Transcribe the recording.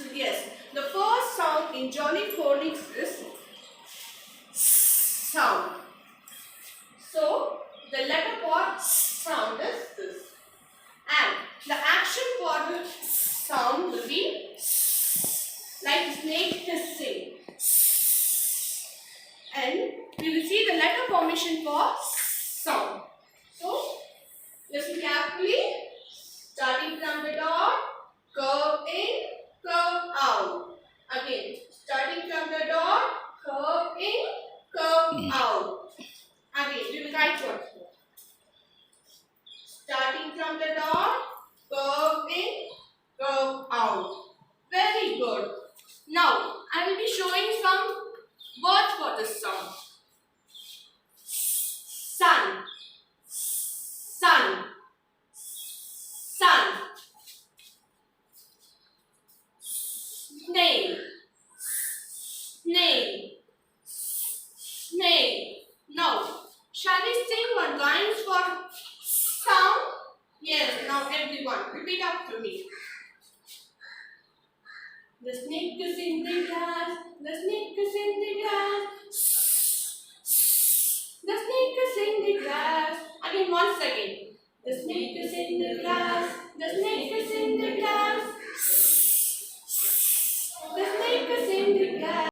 So yes, the first sound in Johnny phonics is sound. So the letter for sound is this. And the action for the sound will be like snake hissing. And we will see the letter formation for sound. So listen carefully. Starting from the dot, curve in, curve out. Again, starting from the dot, curve in, curve out. Again, we will write once more. Starting from the dot, curve in, curve out. Very good. Now, I will be showing some words for this sound. Sun, sun, sun. Snail, snail, snail. Now, shall we sing one lines for sound? Yes, now everyone, repeat after me. The snake is in the grass, the snake is in the grass. The snake is in the grass. Again, once again. The snake is in the grass, the snake is in the grass. The snake is in the grass.